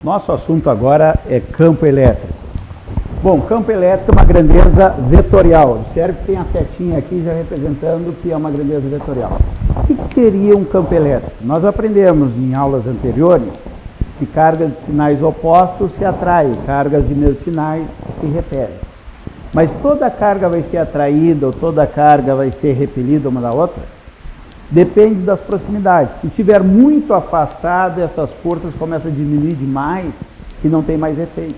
Nosso assunto agora é campo elétrico. Bom, campo elétrico é uma grandeza vetorial. Observe que tem a setinha aqui já representando que é uma grandeza vetorial. O que seria um campo elétrico? Nós aprendemos em aulas anteriores que cargas de sinais opostos se atraem, cargas de mesmos sinais se repelem. Mas toda carga vai ser atraída ou toda carga vai ser repelida uma da outra? Depende das proximidades. Se estiver muito afastado, essas forças começam a diminuir demais e não tem mais efeito.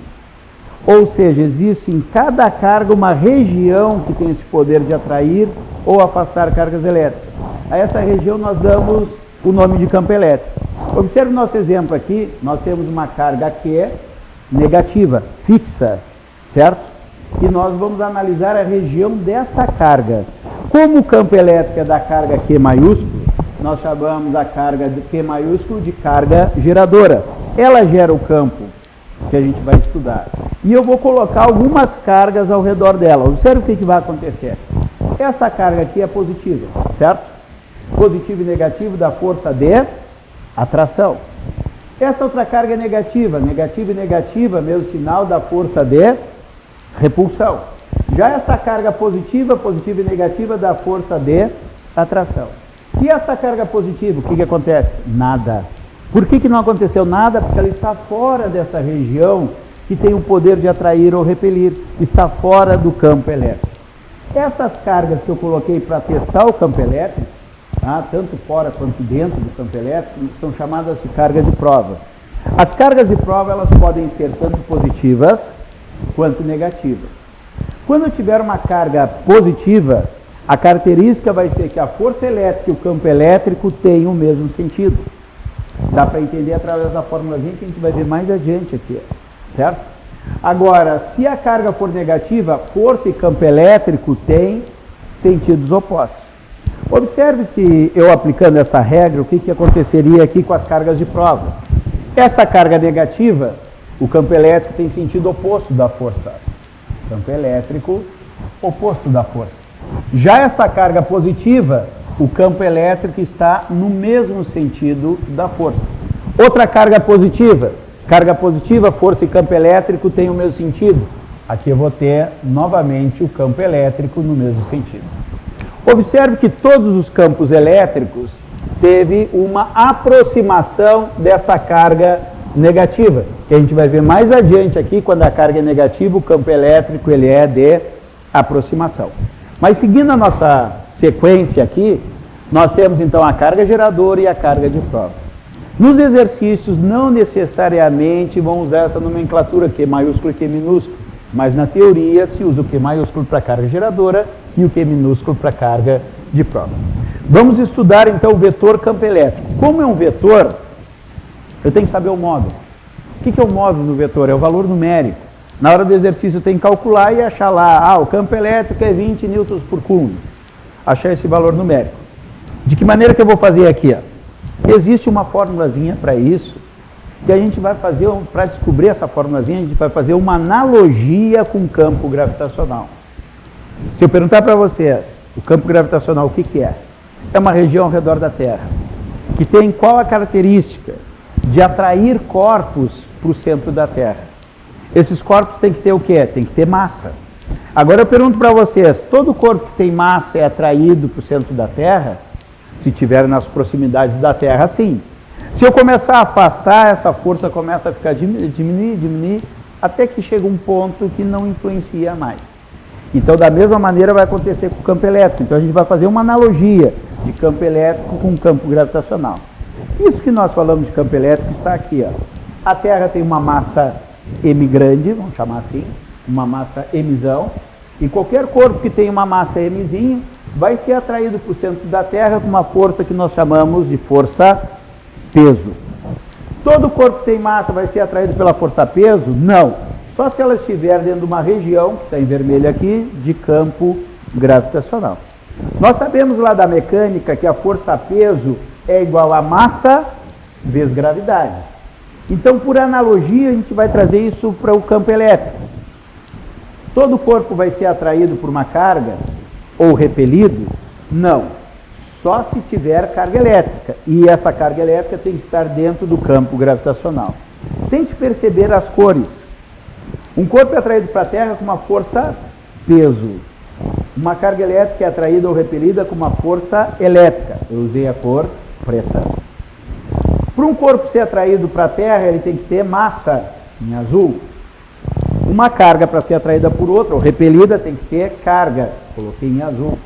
Ou seja, existe em cada carga uma região que tem esse poder de atrair ou afastar cargas elétricas. A essa região nós damos o nome de campo elétrico. Observe o nosso exemplo aqui, nós temos uma carga Q negativa, fixa, certo? E nós vamos analisar a região dessa carga. Como o campo elétrico é da carga Q maiúsculo, nós chamamos a carga de Q maiúsculo de carga geradora. Ela gera o campo que a gente vai estudar. E eu vou colocar algumas cargas ao redor dela. Observe o que vai acontecer. Essa carga aqui é positiva, certo? Positivo e negativo da força de atração. Essa outra carga é negativa. Negativa e negativa, mesmo sinal da força de repulsão. Já essa carga positiva, positiva e negativa da força de atração. E essa carga positiva, o que acontece? Nada. Por que não aconteceu nada? Porque ela está fora dessa região que tem o poder de atrair ou repelir. Está fora do campo elétrico. Essas cargas que eu coloquei para testar o campo elétrico, tanto fora quanto dentro do campo elétrico, são chamadas de cargas de prova. As cargas de prova elas podem ser tanto positivas quanto negativas. Quando eu tiver uma carga positiva, a característica vai ser que a força elétrica e o campo elétrico têm o mesmo sentido. Dá para entender através da fórmulazinha que a gente vai ver mais adiante aqui, certo? Agora, se a carga for negativa, força e campo elétrico têm sentidos opostos. Observe que eu aplicando essa regra, o que aconteceria aqui com as cargas de prova. Esta carga negativa, o campo elétrico tem sentido oposto da força. Campo elétrico oposto da força. Já esta carga positiva, o campo elétrico está no mesmo sentido da força. Outra carga positiva, força e campo elétrico têm o mesmo sentido. Aqui eu vou ter novamente o campo elétrico no mesmo sentido. Observe que todos os campos elétricos teve uma aproximação desta carga negativa, que a gente vai ver mais adiante aqui, quando a carga é negativa, o campo elétrico ele é de aproximação. Mas seguindo a nossa sequência aqui, nós temos então a carga geradora e a carga de prova. Nos exercícios não necessariamente vão usar essa nomenclatura Q maiúsculo e Q minúsculo, mas na teoria se usa o Q maiúsculo para carga geradora e o Q minúsculo para carga de prova. Vamos estudar então o vetor campo elétrico. Como é um vetor, eu tenho que saber o módulo. O que é o módulo do vetor? É o valor numérico. Na hora do exercício eu tenho que calcular e achar lá, o campo elétrico é 20 newtons por coulomb. Achar esse valor numérico. De que maneira que eu vou fazer aqui? Existe uma formulazinha para isso, que a gente vai fazer, para descobrir essa formulazinha, a gente vai fazer uma analogia com o campo gravitacional. Se eu perguntar para vocês, o campo gravitacional, o que é? É uma região ao redor da Terra, que tem qual a característica? De atrair corpos para o centro da Terra. Esses corpos têm que ter o quê? Tem que ter massa. Agora eu pergunto para vocês, todo corpo que tem massa é atraído para o centro da Terra? Se estiver nas proximidades da Terra, sim. Se eu começar a afastar, essa força começa a ficar diminuir, até que chega um ponto que não influencia mais. Então, da mesma maneira vai acontecer com o campo elétrico. Então, a gente vai fazer uma analogia de campo elétrico com campo gravitacional. Isso que nós falamos de campo elétrico está aqui. A Terra tem uma massa M grande, vamos chamar assim, uma massa Mzão, e qualquer corpo que tem uma massa Mzinho vai ser atraído para o centro da Terra com uma força que nós chamamos de força-peso. Todo corpo que tem massa vai ser atraído pela força-peso? Não. Só se ela estiver dentro de uma região, que está em vermelho aqui, de campo gravitacional. Nós sabemos lá da mecânica que a força-peso é igual a massa vezes gravidade. Então, por analogia, a gente vai trazer isso para o campo elétrico. Todo corpo vai ser atraído por uma carga ou repelido? Não. Só se tiver carga elétrica. E essa carga elétrica tem que estar dentro do campo gravitacional. Tente perceber as cores. Um corpo é atraído para a Terra com uma força peso. Uma carga elétrica é atraída ou repelida com uma força elétrica. Eu usei a cor preta. Para um corpo ser atraído para a Terra, ele tem que ter massa, em azul. Uma carga para ser atraída por outra, ou repelida, tem que ter carga. Coloquei em azul.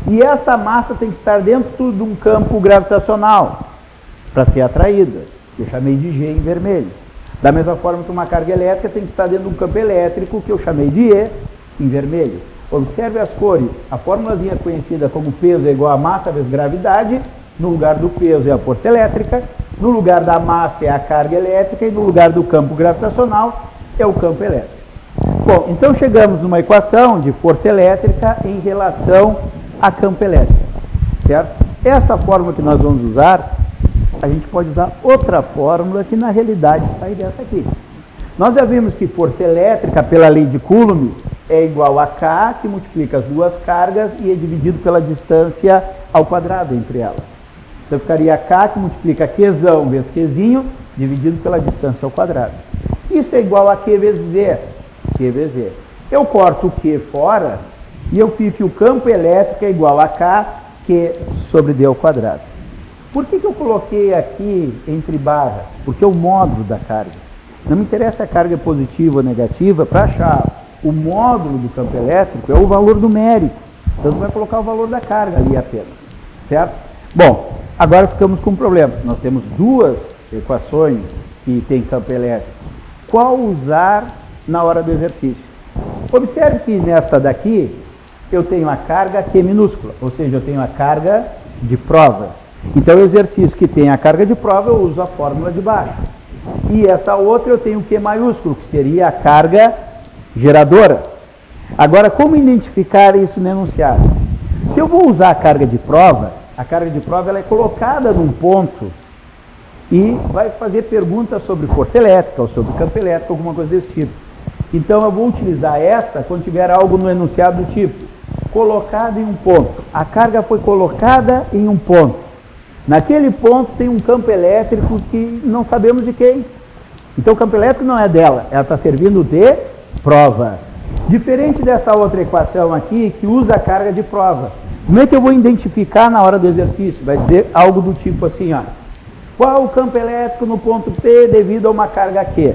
E essa massa tem que estar dentro de um campo gravitacional para ser atraída, que eu chamei de G em vermelho. Da mesma forma que uma carga elétrica tem que estar dentro de um campo elétrico, que eu chamei de E em vermelho. Observe as cores. A fórmulazinha conhecida como peso é igual a massa vezes gravidade. No lugar do peso é a força elétrica, no lugar da massa é a carga elétrica e no lugar do campo gravitacional é o campo elétrico. Bom, então chegamos numa equação de força elétrica em relação a campo elétrico, certo? Essa fórmula que nós vamos usar, a gente pode usar outra fórmula que na realidade sai dessa aqui. Nós já vimos que força elétrica pela lei de Coulomb é igual a K, que multiplica as duas cargas e é dividido pela distância ao quadrado entre elas. Então ficaria K que multiplica Qzão vezes Qzinho, dividido pela distância ao quadrado. Isso é igual a Q vezes Z. Q vezes Z. Eu corto o Q fora e eu fico que o campo elétrico é igual a K, Q sobre D ao quadrado. Por que eu coloquei aqui entre barras? Porque é o módulo da carga. Não me interessa se a carga é positiva ou negativa, para achar o módulo do campo elétrico é o valor numérico. Então você vai colocar o valor da carga ali apenas, certo? Bom, agora ficamos com um problema. Nós temos duas equações que têm campo elétrico. Qual usar na hora do exercício? Observe que nesta daqui eu tenho a carga Q minúscula, ou seja, eu tenho a carga de prova. Então o exercício que tem a carga de prova eu uso a fórmula de baixo. E essa outra eu tenho Q maiúsculo, que seria a carga geradora. Agora, como identificar isso no enunciado? Se eu vou usar a carga de prova ela é colocada num ponto e vai fazer perguntas sobre força elétrica, ou sobre campo elétrico, alguma coisa desse tipo. Então eu vou utilizar essa quando tiver algo no enunciado do tipo, colocado em um ponto. A carga foi colocada em um ponto. Naquele ponto tem um campo elétrico que não sabemos de quem. Então o campo elétrico não é dela, ela está servindo de prova. Diferente dessa outra equação aqui, que usa a carga de prova. Como é que eu vou identificar na hora do exercício? Vai ser algo do tipo assim, ó. Qual o campo elétrico no ponto P devido a uma carga Q?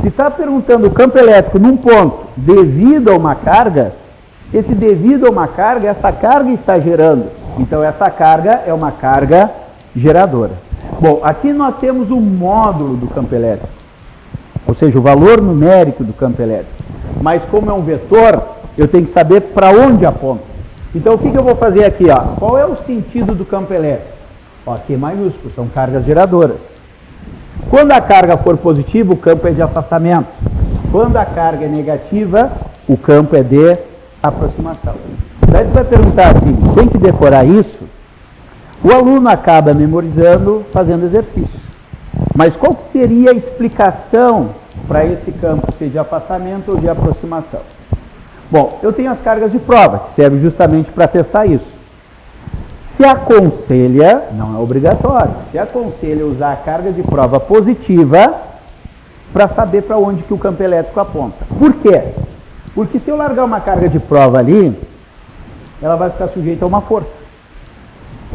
Se está perguntando o campo elétrico num ponto devido a uma carga, esse devido a uma carga, essa carga está gerando. Então essa carga é uma carga geradora. Bom, aqui nós temos o módulo do campo elétrico, ou seja, o valor numérico do campo elétrico. Mas como é um vetor, eu tenho que saber para onde aponta. Então o que eu vou fazer aqui? Ó? Qual é o sentido do campo elétrico? Ó, Q maiúsculo, são cargas geradoras. Quando a carga for positiva, o campo é de afastamento. Quando a carga é negativa, o campo é de aproximação. Daí você vai perguntar assim, tem que decorar isso? O aluno acaba memorizando fazendo exercício. Mas qual que seria a explicação para esse campo ser de afastamento ou de aproximação? Bom, eu tenho as cargas de prova, que servem justamente para testar isso. Se aconselha, não é obrigatório, se aconselha usar a carga de prova positiva para saber para onde que o campo elétrico aponta. Por quê? Porque se eu largar uma carga de prova ali, ela vai ficar sujeita a uma força.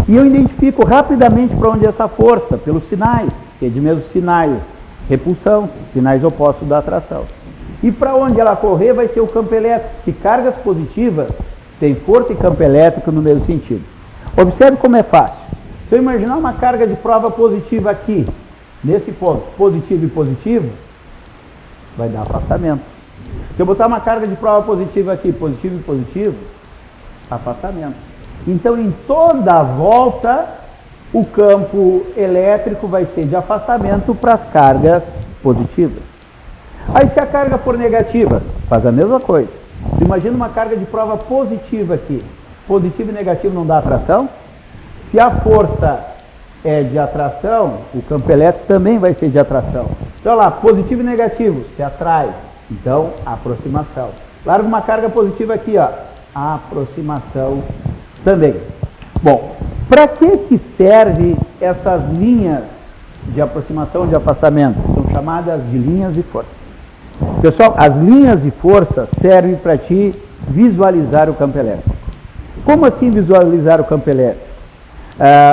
E eu identifico rapidamente para onde é essa força, pelos sinais, que é de mesmo sinais, repulsão, sinais opostos da atração. E para onde ela correr vai ser o campo elétrico, que cargas positivas têm força e campo elétrico no mesmo sentido. Observe como é fácil. Se eu imaginar uma carga de prova positiva aqui, nesse ponto, positivo e positivo, vai dar afastamento. Se eu botar uma carga de prova positiva aqui, positivo e positivo, afastamento. Então, em toda a volta, o campo elétrico vai ser de afastamento para as cargas positivas. Aí, se a carga for negativa, faz a mesma coisa. Imagina uma carga de prova positiva aqui. Positivo e negativo não dá atração? Se a força é de atração, o campo elétrico também vai ser de atração. Então, lá, positivo e negativo, se atrai. Então, aproximação. Larga uma carga positiva aqui, ó. Aproximação também. Bom, para que serve essas linhas de aproximação e de afastamento? São chamadas de linhas de força. Pessoal, as linhas de força servem para ti visualizar o campo elétrico. Como assim visualizar o campo elétrico?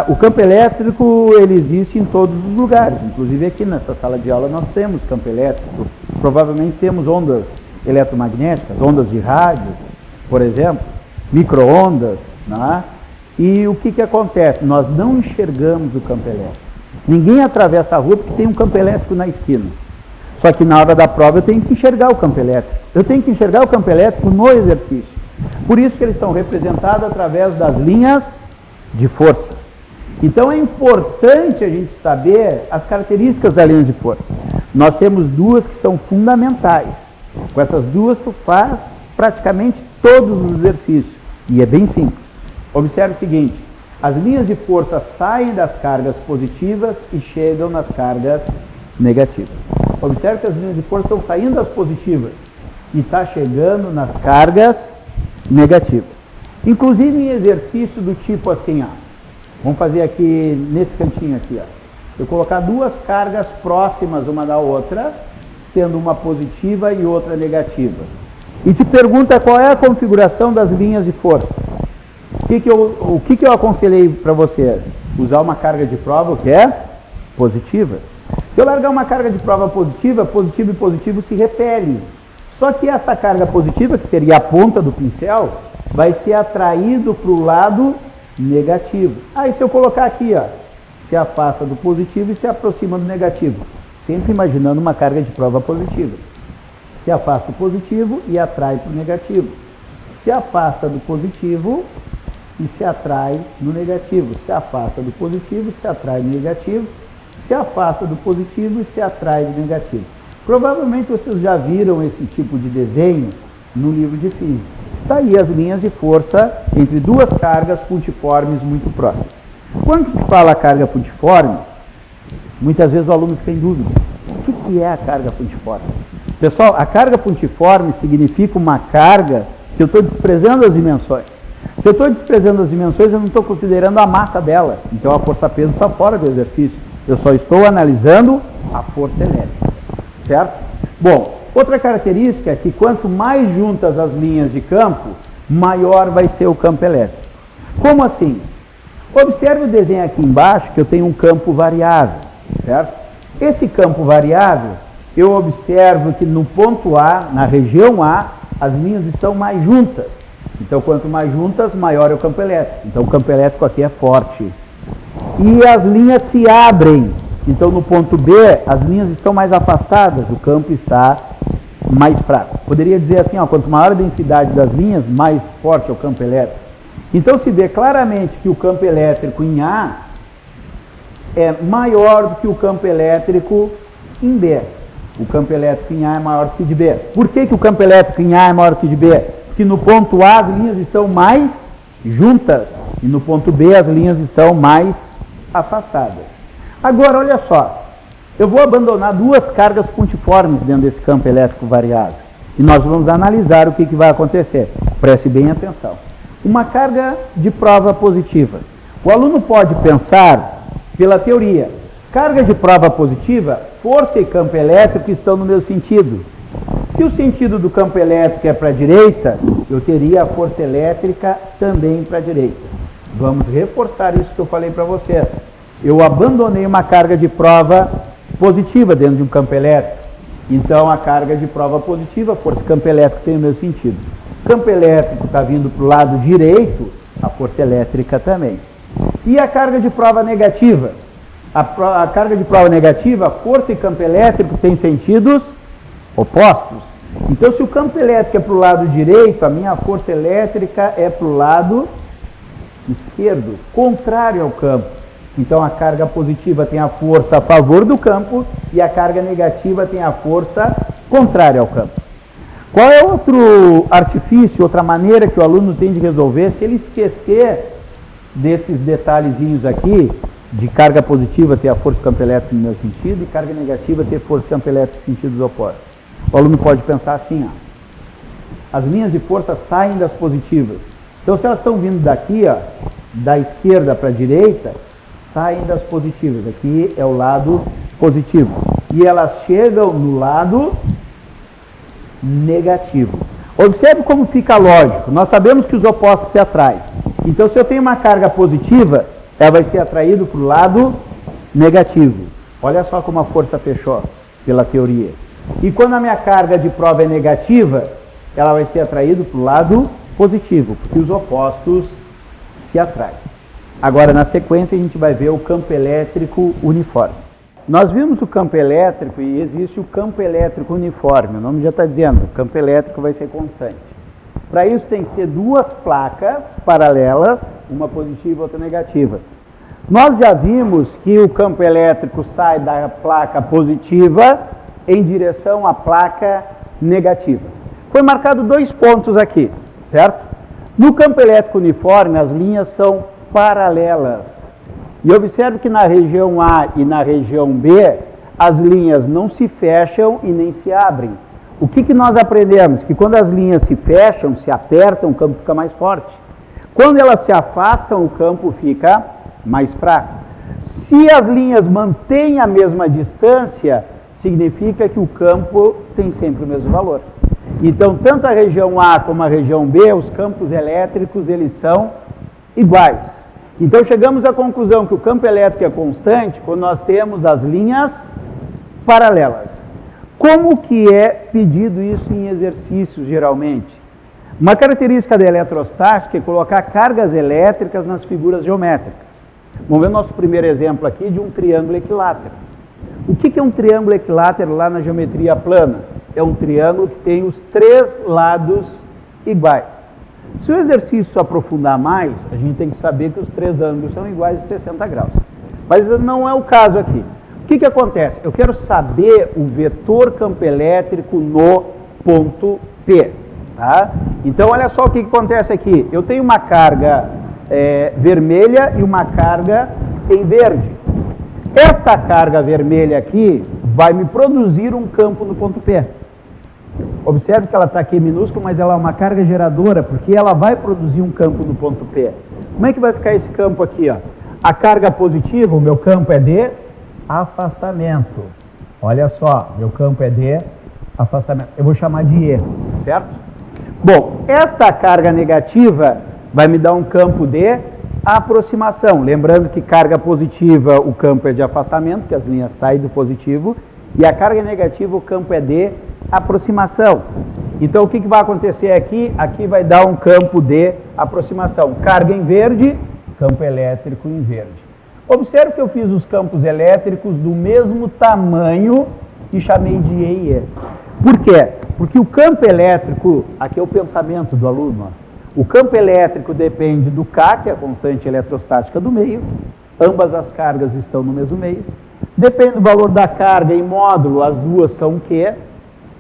O campo elétrico ele existe em todos os lugares, inclusive aqui nessa sala de aula nós temos campo elétrico, provavelmente temos ondas eletromagnéticas, ondas de rádio, por exemplo, micro-ondas, né? E o que acontece? Nós não enxergamos o campo elétrico. Ninguém atravessa a rua porque tem um campo elétrico na esquina. Só que na hora da prova eu tenho que enxergar o campo elétrico. Eu tenho que enxergar o campo elétrico no exercício. Por isso que eles são representados através das linhas de força. Então é importante a gente saber as características da linha de força. Nós temos duas que são fundamentais. Com essas duas tu faz praticamente todos os exercícios. E é bem simples. Observe o seguinte, as linhas de força saem das cargas positivas e chegam nas cargas negativas. Observe que as linhas de força estão saindo das positivas e está chegando nas cargas negativas. Inclusive em exercício do tipo assim, ó. Vamos fazer aqui nesse cantinho aqui, ó. Eu colocar duas cargas próximas uma da outra, sendo uma positiva e outra negativa. E te pergunta qual é a configuração das linhas de força. O que eu aconselhei para vocês? Usar uma carga de prova que é positiva. Se eu largar uma carga de prova positiva, positivo e positivo se repelem. Só que essa carga positiva, que seria a ponta do pincel, vai ser atraído para o lado negativo. Aí se eu colocar aqui, ó, se afasta do positivo e se aproxima do negativo. Sempre imaginando uma carga de prova positiva. Se afasta do positivo e atrai para o negativo. Se afasta do positivo e se atrai no negativo. Se afasta do positivo e se atrai no negativo. Se afasta do positivo e se atrai do negativo. Provavelmente vocês já viram esse tipo de desenho no livro de física. Está aí as linhas de força entre duas cargas puntiformes muito próximas. Quando se fala carga puntiforme, muitas vezes o aluno fica em dúvida. O que é a carga puntiforme? Pessoal, a carga puntiforme significa uma carga que eu estou desprezando as dimensões. Se eu estou desprezando as dimensões, eu não estou considerando a massa dela. Então a força-peso está fora do exercício. Eu só estou analisando a força elétrica. Certo? Bom, outra característica é que quanto mais juntas as linhas de campo, maior vai ser o campo elétrico. Como assim? Observe o desenho aqui embaixo, que eu tenho um campo variável, certo? Esse campo variável, eu observo que no ponto A, na região A, as linhas estão mais juntas. Então, quanto mais juntas, maior é o campo elétrico. Então, o campo elétrico aqui é forte. E as linhas se abrem. Então, no ponto B, as linhas estão mais afastadas, o campo está mais fraco. Poderia dizer assim, ó, quanto maior a densidade das linhas, mais forte é o campo elétrico. Então, se vê claramente que o campo elétrico em A é maior do que o campo elétrico em B. O campo elétrico em A é maior do que de B. Por que o campo elétrico em A é maior do que de B? Porque no ponto A as linhas estão mais juntas e no ponto B as linhas estão mais afastadas. Agora, olha só, eu vou abandonar duas cargas puntiformes dentro desse campo elétrico variável. E nós vamos analisar o que vai acontecer. Preste bem atenção. Uma carga de prova positiva. O aluno pode pensar pela teoria. Carga de prova positiva, força e campo elétrico estão no meu sentido. Se o sentido do campo elétrico é para a direita, eu teria a força elétrica também para a direita. Vamos reforçar isso que eu falei para vocês. Eu abandonei uma carga de prova positiva dentro de um campo elétrico. Então, a carga de prova positiva, força e campo elétrico tem o meu sentido. Campo elétrico está vindo para o lado direito, a força elétrica também. E a carga de prova negativa? A carga de prova negativa, força e campo elétrico têm sentidos opostos. Então, se o campo elétrico é para o lado direito, a minha força elétrica é para o lado esquerdo, contrário ao campo. Então, a carga positiva tem a força a favor do campo e a carga negativa tem a força contrária ao campo. Qual é outro artifício, outra maneira que o aluno tem de resolver se ele esquecer desses detalhezinhos aqui, de carga positiva ter a força do campo elétrico no meu sentido e carga negativa ter força do campo elétrico em sentidos opostos? O aluno pode pensar assim, ó, as linhas de força saem das positivas. Então, se elas estão vindo daqui, ó, da esquerda para a direita, saem das positivas. Aqui é o lado positivo. E elas chegam no lado negativo. Observe como fica lógico. Nós sabemos que os opostos se atraem. Então, se eu tenho uma carga positiva, ela vai ser atraída para o lado negativo. Olha só como a força fechou pela teoria. E quando a minha carga de prova é negativa, ela vai ser atraída para o lado positivo, porque os opostos se atraem. Agora, na sequência, a gente vai ver o campo elétrico uniforme. Nós vimos o campo elétrico e existe o campo elétrico uniforme. O nome já está dizendo, o campo elétrico vai ser constante. Para isso tem que ter duas placas paralelas, uma positiva e outra negativa. Nós já vimos que o campo elétrico sai da placa positiva em direção à placa negativa. Foi marcado 2 pontos aqui, certo? No campo elétrico uniforme, as linhas são paralelas. E observe que na região A e na região B, as linhas não se fecham e nem se abrem. O que nós aprendemos? Que quando as linhas se fecham, se apertam, o campo fica mais forte. Quando elas se afastam, o campo fica mais fraco. Se as linhas mantêm a mesma distância, significa que o campo tem sempre o mesmo valor. Então, tanto a região A como a região B, os campos elétricos, eles são iguais. Então, chegamos à conclusão que o campo elétrico é constante quando nós temos as linhas paralelas. Como que é pedido isso em exercícios, geralmente? Uma característica da eletrostática é colocar cargas elétricas nas figuras geométricas. Vamos ver o nosso primeiro exemplo aqui de um triângulo equilátero. O que é um triângulo equilátero lá na geometria plana? É um triângulo que tem os 3 lados iguais. Se o exercício se aprofundar mais, a gente tem que saber que os 3 ângulos são iguais a 60 graus. Mas não é o caso aqui. O que acontece? Eu quero saber o vetor campo elétrico no ponto P. Tá? Então, olha só o que acontece aqui. Eu tenho uma carga vermelha e uma carga em verde. Esta carga vermelha aqui vai me produzir um campo no ponto P. Observe que ela está aqui minúscula, mas ela é uma carga geradora, porque ela vai produzir um campo no ponto P. Como é que vai ficar esse campo aqui? Ó? A carga positiva, o meu campo é de afastamento. Olha só, meu campo é de afastamento. Eu vou chamar de E, certo? Bom, esta carga negativa vai me dar um campo de aproximação. Lembrando que carga positiva, o campo é de afastamento, que as linhas saem do positivo, e a carga negativa, o campo é de aproximação. Então, o que vai acontecer aqui? Aqui vai dar um campo de aproximação. Carga em verde, campo elétrico em verde. Observe que eu fiz os campos elétricos do mesmo tamanho e chamei de E e E. Por quê? Porque o campo elétrico, aqui é o pensamento do aluno, ó. O campo elétrico depende do K, que é a constante eletrostática do meio. Ambas as cargas estão no mesmo meio. Depende do valor da carga em módulo, as duas são Q.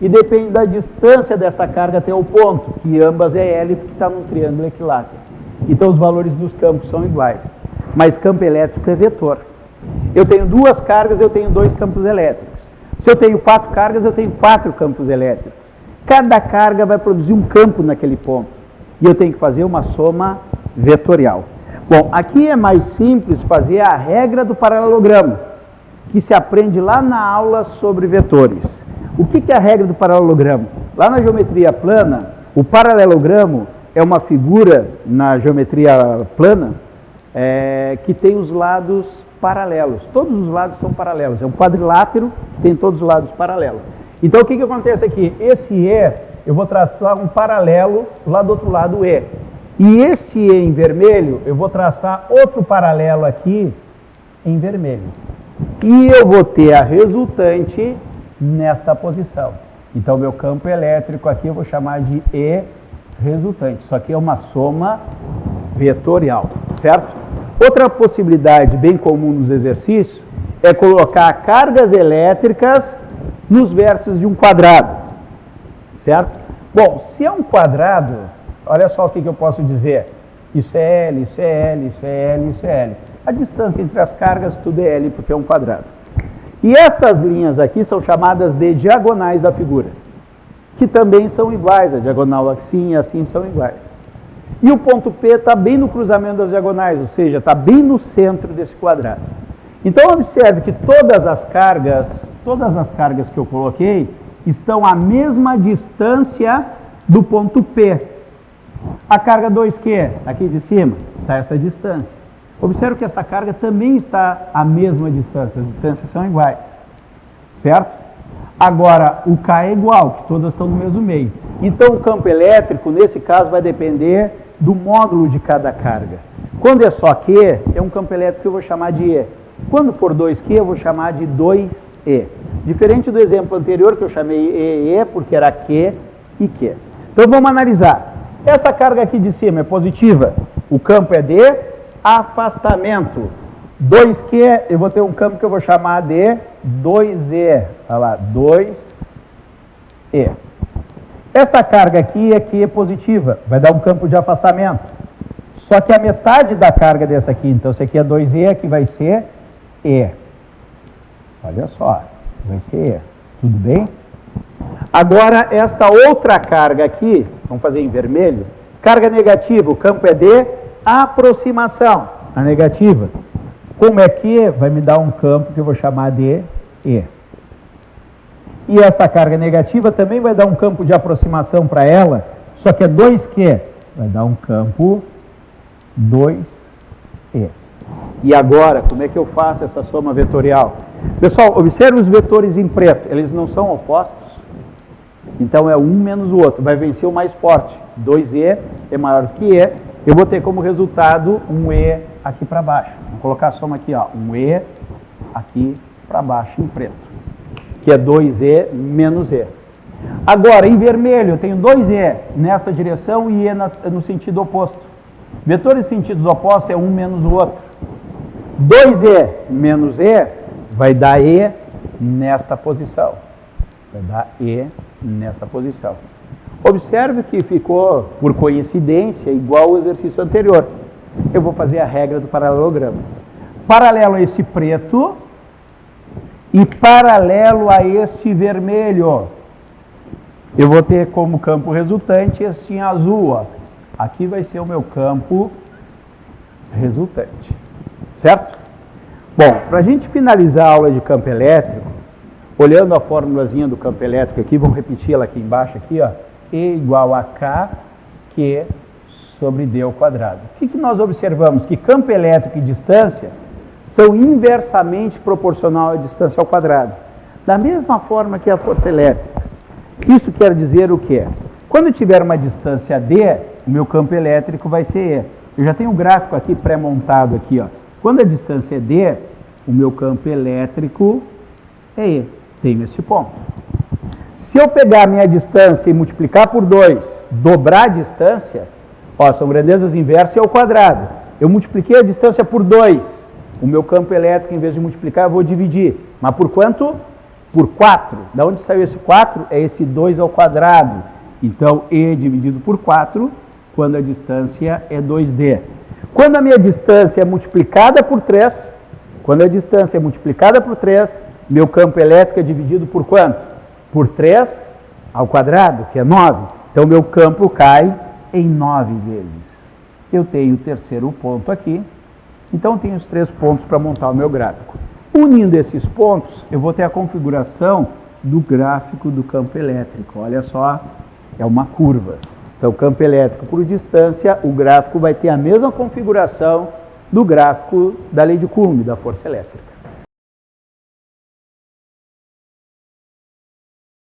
E depende da distância dessa carga até o ponto, que ambas é L, porque está num triângulo equilátero. Então os valores dos campos são iguais. Mas campo elétrico é vetor. Eu tenho 2 cargas, eu tenho 2 campos elétricos. Se eu tenho 4 cargas, eu tenho 4 campos elétricos. Cada carga vai produzir um campo naquele ponto. E eu tenho que fazer uma soma vetorial. Bom, aqui é mais simples fazer a regra do paralelogramo, que se aprende lá na aula sobre vetores. O que é a regra do paralelogramo? Lá na geometria plana, o paralelogramo é uma figura na geometria plana que tem os lados paralelos. Todos os lados são paralelos. É um quadrilátero que tem todos os lados paralelos. Então, o que acontece aqui? Esse E, eu vou traçar um paralelo lá do outro lado, o E. E esse E em vermelho, eu vou traçar outro paralelo aqui em vermelho. E eu vou ter a resultante nesta posição. Então, meu campo elétrico aqui eu vou chamar de E resultante. Isso aqui é uma soma vetorial, certo? Outra possibilidade bem comum nos exercícios é colocar cargas elétricas nos vértices de um quadrado, certo? Bom, se é um quadrado, olha só o que eu posso dizer. Isso é L, isso é L, isso é L, isso é L. A distância entre as cargas, tudo é L, porque é um quadrado. E essas linhas aqui são chamadas de diagonais da figura, que também são iguais. A diagonal assim e assim são iguais. E o ponto P está bem no cruzamento das diagonais, ou seja, está bem no centro desse quadrado. Então, observe que todas as cargas que eu coloquei estão à mesma distância do ponto P. A carga 2Q, aqui de cima, está essa distância. Observe que essa carga também está à mesma distância, as distâncias são iguais, certo? Agora, o K é igual, que todas estão no mesmo meio. Então, o campo elétrico, nesse caso, vai depender do módulo de cada carga. Quando é só Q, é um campo elétrico que eu vou chamar de E. Quando for 2Q, eu vou chamar de 2E. Diferente do exemplo anterior, que eu chamei E, porque era Q e Q. Então, vamos analisar. Essa carga aqui de cima é positiva, o campo é de afastamento. 2Q, eu vou ter um campo que eu vou chamar de 2E. Olha lá, 2E. Esta carga aqui é positiva, vai dar um campo de afastamento. Só que a metade da carga dessa aqui, então esse aqui é 2E, aqui vai ser E. Olha só, vai ser E. Tudo bem? Agora, esta outra carga aqui, vamos fazer em vermelho, carga negativa, o campo é de aproximação, a negativa. Como é que vai me dar um campo que eu vou chamar de E. E esta carga negativa também vai dar um campo de aproximação para ela, só que é 2Q, vai dar um campo 2E. E agora, como é que eu faço essa soma vetorial? Pessoal, observe os vetores em preto, eles não são opostos, então é um menos o outro, vai vencer o mais forte. 2E é maior que E, eu vou ter como resultado um E aqui para baixo. Vou colocar a soma aqui, ó, um E aqui para baixo em preto, que é 2E menos E. Agora, em vermelho, eu tenho 2E nessa direção e E no sentido oposto. Vetores em sentidos opostos é um menos o outro. 2E menos E vai dar E nesta posição. Vai dar E nessa posição. Observe que ficou, por coincidência, igual ao exercício anterior. Eu vou fazer a regra do paralelogramo. Paralelo a esse preto e paralelo a este vermelho. Eu vou ter como campo resultante este em azul, ó. Aqui vai ser o meu campo resultante. Certo? Bom, para a gente finalizar a aula de campo elétrico, olhando a formulazinha do campo elétrico aqui, vamos repetir ela aqui embaixo, aqui, ó. E igual a K, Q sobre D ao quadrado. O que nós observamos? Que campo elétrico e distância são inversamente proporcional à distância ao quadrado. Da mesma forma que a força elétrica. Isso quer dizer o quê? Quando eu tiver uma distância D, o meu campo elétrico vai ser E. Eu já tenho um gráfico aqui pré-montado aqui, ó. Quando a distância é D, o meu campo elétrico é E. Tenho esse ponto. Se eu pegar a minha distância e multiplicar por 2, dobrar a distância, ó, são grandezas inversas e ao quadrado. Eu multipliquei a distância por 2. O meu campo elétrico, em vez de multiplicar, eu vou dividir. Mas por quanto? Por 4. Da onde saiu esse 4? É esse 2 ao quadrado. Então, E dividido por 4, quando a distância é 2D. Quando a minha distância é multiplicada por 3, meu campo elétrico é dividido por quanto? Por 3 ao quadrado, que é 9. Então, meu campo cai em 9 vezes. Eu tenho o terceiro ponto aqui. Então, tenho os 3 pontos para montar o meu gráfico. Unindo esses pontos, eu vou ter a configuração do gráfico do campo elétrico. Olha só, é uma curva. Então, campo elétrico por distância, o gráfico vai ter a mesma configuração do gráfico da lei de Coulomb, da força elétrica.